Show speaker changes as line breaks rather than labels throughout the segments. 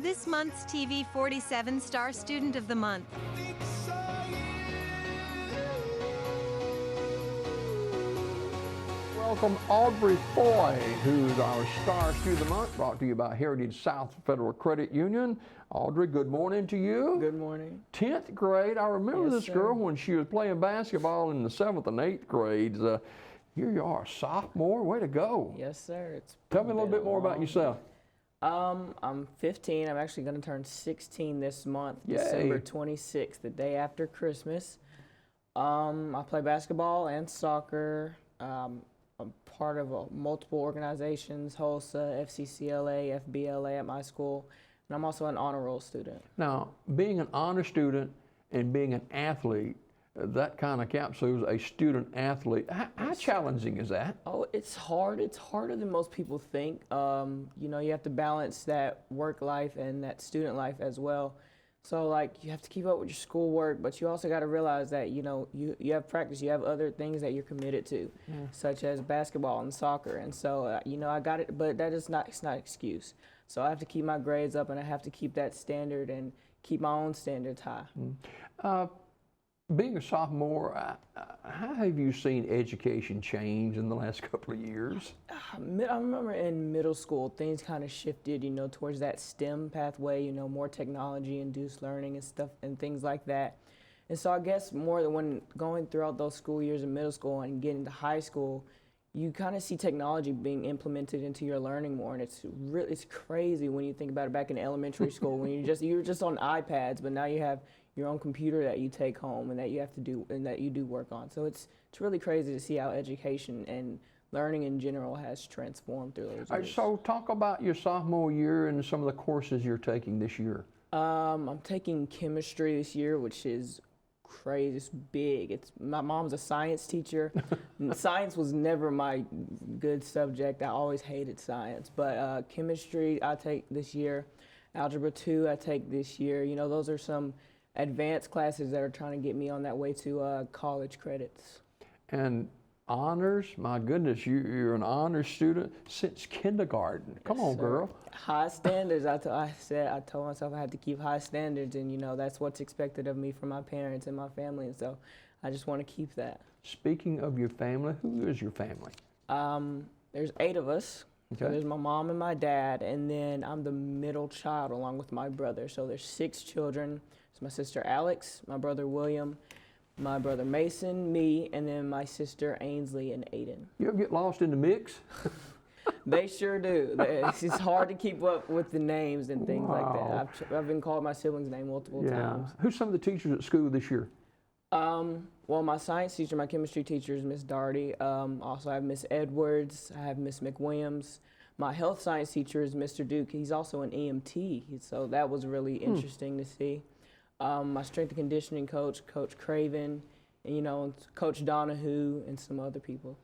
this month's TV 47 Star Student of the Month.
Welcome Aubrey Foy, who's our Star Student of the Month, brought to you by Heritage South Federal Credit Union. Audrey, good morning to you.
Good morning.
10th grade. I remember this girl when she was playing basketball in the 7th and 8th grades. Here you are, sophomore. Way to go.
Yes, sir.
Tell me a little bit more about yourself.
I'm 15. I'm actually going to turn 16 this month,
Yay.
December 26th, the day after Christmas. I play basketball and soccer. I'm part of multiple organizations, HOSA, FCCLA, FBLA at my school, and I'm also an honor roll student.
Now, being an honor student and being an athlete, that kind of capsules a student athlete. How challenging is that?
Oh, it's hard. It's harder than most people think. You know, you have to balance that work life and that student life as well. So, like, you have to keep up with your schoolwork, but you also got to realize that, you know, you have practice, you have other things that you're committed to, such as basketball and soccer. And so, you know, I got it, but it's not an excuse. So I have to keep my grades up, and I have to keep that standard and keep my own standards high.
Being a sophomore, how have you seen education change in the last couple of years?
I remember in middle school, things kind of shifted, you know, towards that STEM pathway, you know, more technology-induced learning and stuff and things like that. And so I guess more than when going throughout those school years in middle school and getting to high school, you kind of see technology being implemented into your learning more, and it's crazy when you think about it. Back in elementary school, when you were just on iPads, but now you have your own computer that you take home and that you have to do and that you do work on. So it's really crazy to see how education and learning in general has transformed through those years.
So talk about your sophomore year and some of the courses you're taking this year.
I'm taking chemistry this year, which is crazy. It's big. My mom's a science teacher. Science was never my good subject. I always hated science. But chemistry I take this year. Algebra 2 I take this year. You know, those are some advanced classes that are trying to get me on that way to college credits.
And honors, my goodness, you're an honors student since kindergarten. Come on, girl.
High standards. I told myself I had to keep high standards, and you know that's what's expected of me from my parents and my family, and so I just want to keep that.
Speaking of your family, who is your family?
There's 8 of us.
Okay.
So there's my mom and my dad, and then I'm the middle child along with my brother. So there's 6 children. It's my sister Alex, my brother William, my brother Mason, me, and then my sister Ainsley and Aiden.
You ever get lost in the mix?
They sure do. It's hard to keep up with the names and things like that. I've been called my siblings' name multiple times.
Who's some of the teachers at school this year?
Well, my science teacher, my chemistry teacher is Miss Darty. Also, I have Miss Edwards. I have Miss McWilliams. My health science teacher is Mr. Duke. He's also an EMT, so that was really interesting to see. My strength and conditioning coach, Coach Craven, and, you know, Coach Donahue, and some other people.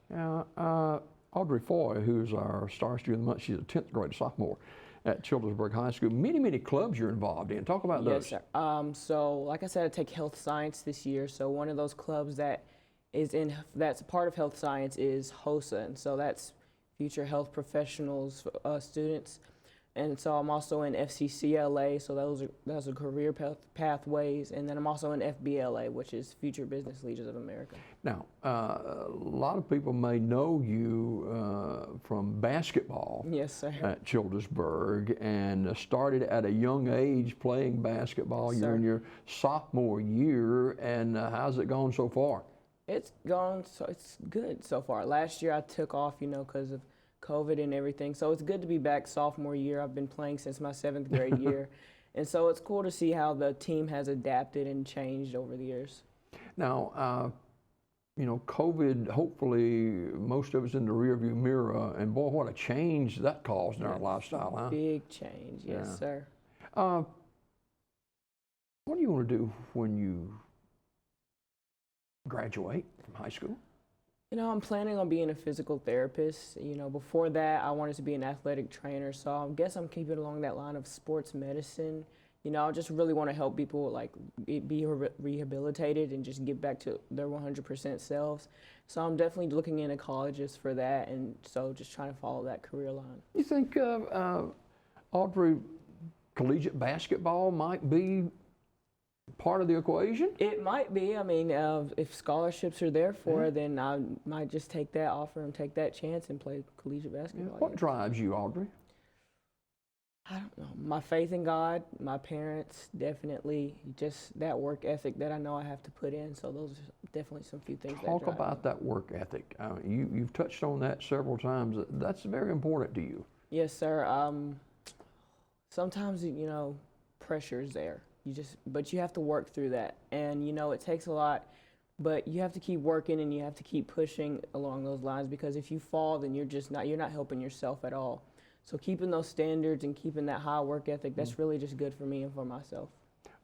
Aubrey Foy, who's our Star Student of the Month, she's a 10th grade sophomore at Childersburg High School. Many clubs you're involved in. Talk about those.
Yes, sir. So, like I said, I take health science this year. So one of those clubs that's part of health science is HOSA, and so that's Future Health Professionals students. And so I'm also in FCCLA, so those are career pathways, and then I'm also in FBLA, which is Future Business Leaders of America.
Now, a lot of people may know you from basketball.
Yes, sir.
At Childersburg, and started at a young age playing basketball.
Yes,
you're in your sophomore year, and how's it gone so far?
It's good so far. Last year I took off, you know, because of COVID and everything. So it's good to be back sophomore year. I've been playing since my 7th grade year. And so it's cool to see how the team has adapted and changed over the years.
Now, you know, COVID, hopefully most of us in the rearview mirror, and boy, what a change that caused in our lifestyle, huh?
Big change, yes, sir.
What do you want to do when you graduate from high school?
You know, I'm planning on being a physical therapist. You know, before that, I wanted to be an athletic trainer. So I guess I'm keeping along that line of sports medicine. You know, I just really want to help people, like, be rehabilitated and just get back to their 100% selves. So I'm definitely looking into colleges for that, and so just trying to follow that career line.
You think, Audrey, collegiate basketball might be part of the equation?
It might be. I mean, if scholarships are there for it, then I might just take that offer and take that chance and play collegiate basketball.
What drives you, Aubrey?
I don't know. My faith in God, my parents, definitely just that work ethic that I know I have to put in. So those are definitely some few things that
Talk
drive
about
me.
that work ethic. You've touched on that several times. That's very important to you.
Yes, sir. Sometimes, pressure is there. But you have to work through that. And, it takes a lot, but you have to keep working and you have to keep pushing along those lines, because if you fall, then you're not helping yourself at all. So keeping those standards and keeping that high work ethic, that's really just good for me and for myself.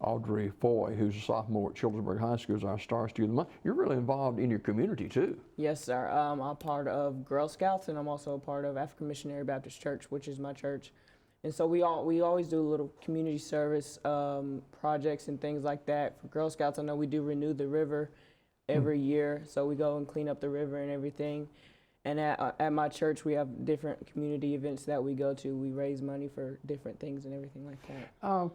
Aubrey Foy, who's a sophomore at Childersburg High School, is our Star Student of the Month. You're really involved in your community, too.
Yes, sir. I'm part of Girl Scouts, and I'm also a part of African Missionary Baptist Church, which is my church. And so we always do little community service projects and things like that. For Girl Scouts, I know we do Renew the River every year, so we go and clean up the river and everything. And at my church, we have different community events that we go to. We raise money for different things and everything like that.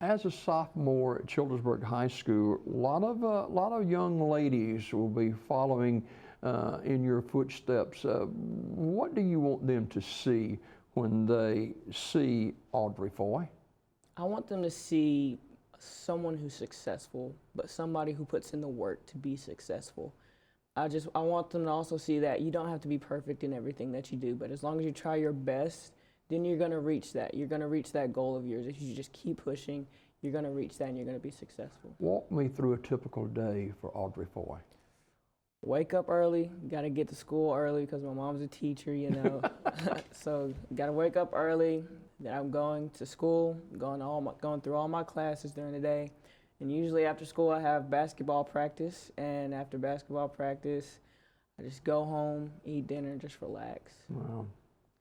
As a sophomore at Childersburg High School, a lot of young ladies will be following in your footsteps. What do you want them to see when they see Aubrey Foy?
I want them to see someone who's successful, but somebody who puts in the work to be successful. I want them to also see that you don't have to be perfect in everything that you do, but as long as you try your best, then you're going to reach that. You're going to reach that goal of yours. If you just keep pushing, you're going to reach that and you're going to be successful.
Walk me through a typical day for Aubrey Foy.
Wake up early, got to get to school early because my mom's a teacher, So got to wake up early. Then I'm going to school, going through all my classes during the day. And usually after school I have basketball practice, and after basketball practice I just go home, eat dinner, and just relax.
Wow.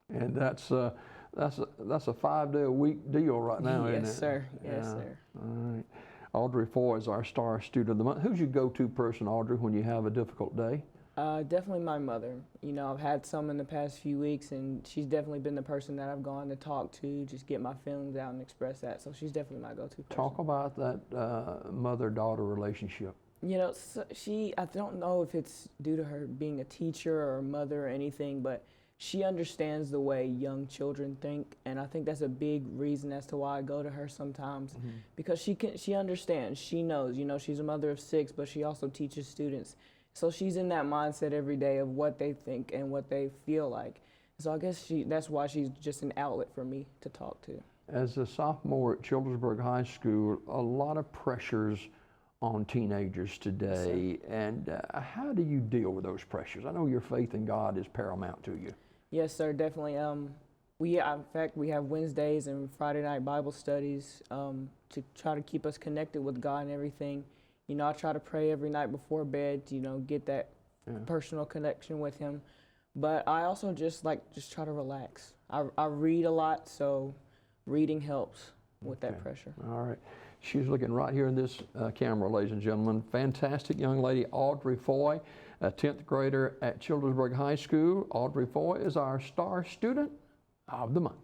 And that's a 5-day-a-week deal right now, isn't it?
Yes, sir. Yes, sir.
All right. Audrey Foy is our Star Student of the Month. Who's your go-to person, Audrey, when you have a difficult day?
Definitely my mother. I've had some in the past few weeks, and she's definitely been the person that I've gone to talk to, just get my feelings out and express that. So she's definitely my go-to person.
Talk about that mother-daughter relationship.
I don't know if it's due to her being a teacher or a mother or anything, but she understands the way young children think, and I think that's a big reason as to why I go to her sometimes, because she understands, she knows, she's a mother of 6, but she also teaches students. So she's in that mindset every day of what they think and what they feel like. So I guess that's why she's just an outlet for me to talk to.
As a sophomore at Childersburg High School, a lot of pressures on teenagers today.
Yes,
and how do you deal with those pressures? I know your faith in God is paramount to you.
Yes, sir, definitely. In fact, we have Wednesdays and Friday night Bible studies to try to keep us connected with God and everything. I try to pray every night before bed to, get that personal connection with Him. But I also just try to relax. I read a lot, so reading helps with that pressure.
All right. She's looking right here in this camera, ladies and gentlemen. Fantastic young lady, Aubrey Foy, a 10th grader at Childersburg High School. Aubrey Foy is our Star Student of the Month.